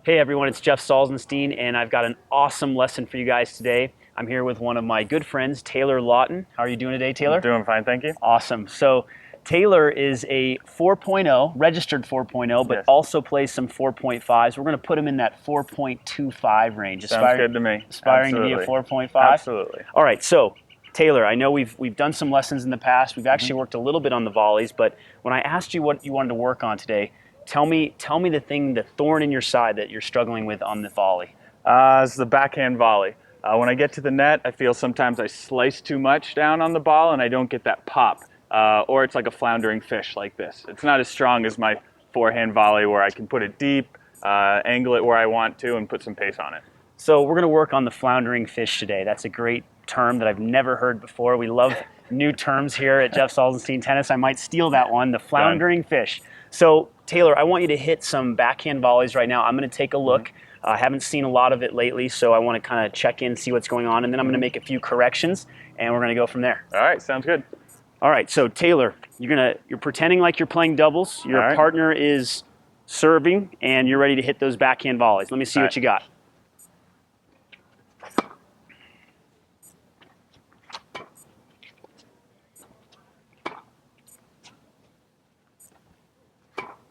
Hey everyone, it's Jeff Salzenstein, and I've got an awesome lesson for you guys today. I'm here with one of my good friends, Taylor Lawton. How are you doing today, Taylor? I'm doing fine, thank you. Awesome. So Taylor is a 4.0, registered 4.0, but Yes. also plays some 4.5s. We're going to put him in that 4.25 range. Sounds good to me. Aspiring to be a Absolutely. 4.5? Absolutely. All right, so Taylor, I know we've done some lessons in the past. We've actually worked a little bit on the volleys, but when I asked you what you wanted to work on today, tell me the thorn in your side that you're struggling with on the volley. It's the backhand volley. When I get to the net, I feel sometimes I slice too much down on the ball and I don't get that pop. Or it's like a floundering fish like this. It's not as strong as my forehand volley where I can put it deep, angle it where I want to, and put some pace on it. So we're going to work on the floundering fish today. That's a great term that I've never heard before. We love new terms here at Jeff Salzenstein Tennis. I might steal that one, the floundering fish. So Taylor, I want you to hit some backhand volleys right now. I'm going to take a look. I haven't seen a lot of it lately, so I want to kind of check in, see what's going on, and then I'm going to make a few corrections, and we're going to go from there. All right, sounds good. All right, so Taylor, you're pretending like you're playing doubles. Your All right. partner is serving, and you're ready to hit those backhand volleys. Let me see All what right. you got.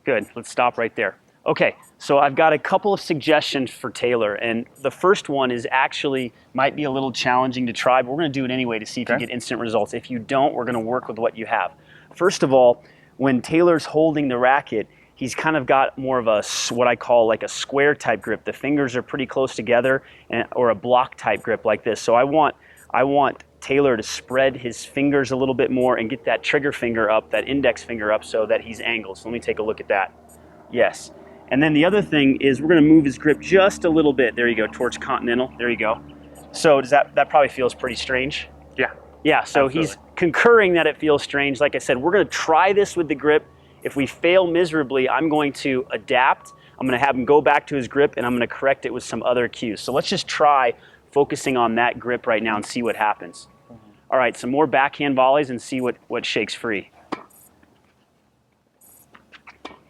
Good, let's stop right there. Okay, so I've got a couple of suggestions for Taylor, and the first one is actually might be a little challenging to try, but we're going to do it anyway to see if you get instant results. If you don't, we're going to work with what you have. First of all, when Taylor's holding the racket, he's kind of got more of a, what I call like a square type grip. The fingers are pretty close together, or a block type grip like this. So I want Taylor to spread his fingers a little bit more and get that trigger finger up, that index finger up, so that he's angled. So let me take a look at that. Yes. And then the other thing is we're going to move his grip just a little bit. There you go, towards continental. There you go. So does that probably feels pretty strange? Yeah. Yeah, so Absolutely. He's concurring that it feels strange. Like I said, we're going to try this with the grip. If we fail miserably, I'm going to adapt. I'm going to have him go back to his grip, and I'm going to correct it with some other cues. So let's just try focusing on that grip right now and see what happens. All right, some more backhand volleys and see what shakes free.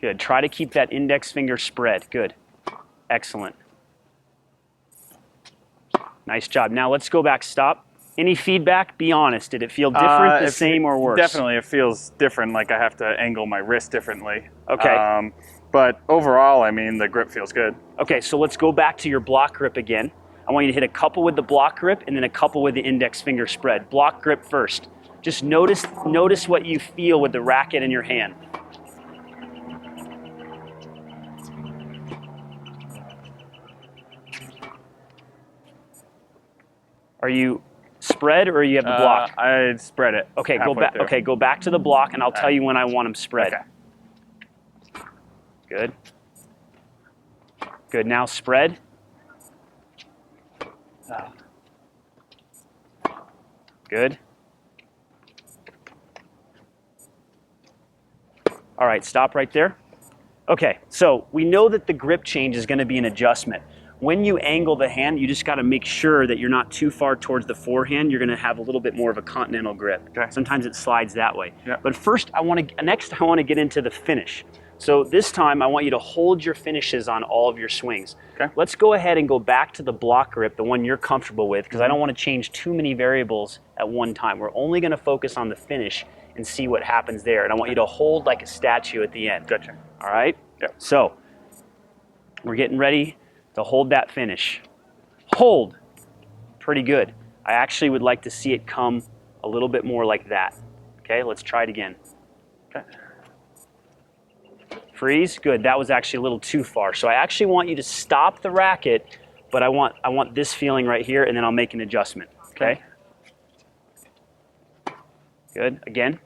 Good. Try to keep that index finger spread. Good. Excellent. Nice job. Now let's go back. Stop. Any feedback? Be honest. Did it feel different, the same, or worse? Definitely, it feels different, like I have to angle my wrist differently. Okay. But overall, I mean, the grip feels good. Okay, so let's go back to your block grip again. I want you to hit a couple with the block grip and then a couple with the index finger spread. Block grip first. Just notice what you feel with the racket in your hand. Are you spread or you have the block? I spread it. Okay, go halfway back. through. Okay, go back to the block, and I'll tell you when I want them spread. Okay. Good. Good. Now spread. Good. All right, stop right there. Okay, so we know that the grip change is going to be an adjustment. When you angle the hand, you just got to make sure that you're not too far towards the forehand. You're going to have a little bit more of a continental grip. Okay. Sometimes it slides that way. Yep. But first, I want to get into the finish. So this time, I want you to hold your finishes on all of your swings. Okay. Let's go ahead and go back to the block grip, the one you're comfortable with, because I don't want to change too many variables at one time. We're only going to focus on the finish and see what happens there. And I want you to hold like a statue at the end. Gotcha. All right? Yep. So we're getting ready to hold that finish. Hold. Pretty good. I actually would like to see it come a little bit more like that. Okay, let's try it again. Okay. Freeze. Good. That was actually a little too far. So I actually want you to stop the racket, but I want this feeling right here, and then I'll make an adjustment. Okay? Good. Again.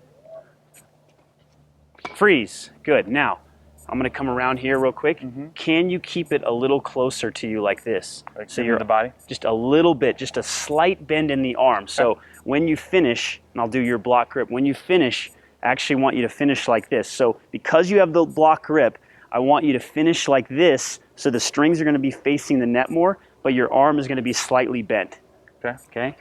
Freeze. Good. Now, I'm going to come around here real quick. Can you keep it a little closer to you like this? Like so into you're the body? just a little bit, just a slight bend in the arm. So when you finish, and I'll do your block grip, when you finish, I actually want you to finish like this. So because you have the block grip, I want you to finish like this, so the strings are going to be facing the net more, but your arm is going to be slightly bent. Okay. Okay?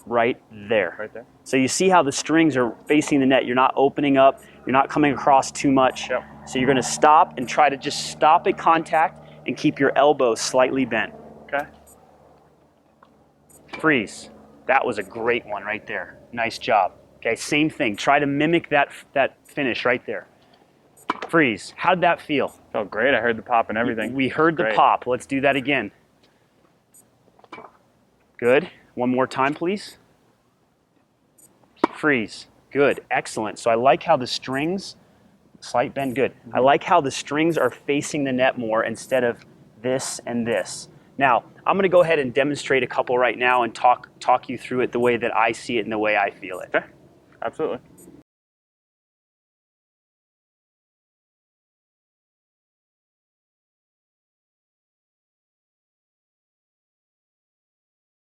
Right there. Right there. So you see how the strings are facing the net. You're not opening up. You're not coming across too much. Yep. So you're going to stop and try to just stop at contact and keep your elbow slightly bent. Okay. Freeze. That was a great one right there. Nice job. Okay, same thing. Try to mimic that finish right there. Freeze. How'd that feel? Felt great. I heard the pop and everything. We heard the Great. pop. Let's do that again. Good. One more time, please. Freeze. Good. Excellent. So I like how the strings, slight bend, good. I like how the strings are facing the net more instead of this and this. Now, I'm going to go ahead and demonstrate a couple right now and talk you through it the way that I see it and the way I feel it. Okay. Absolutely.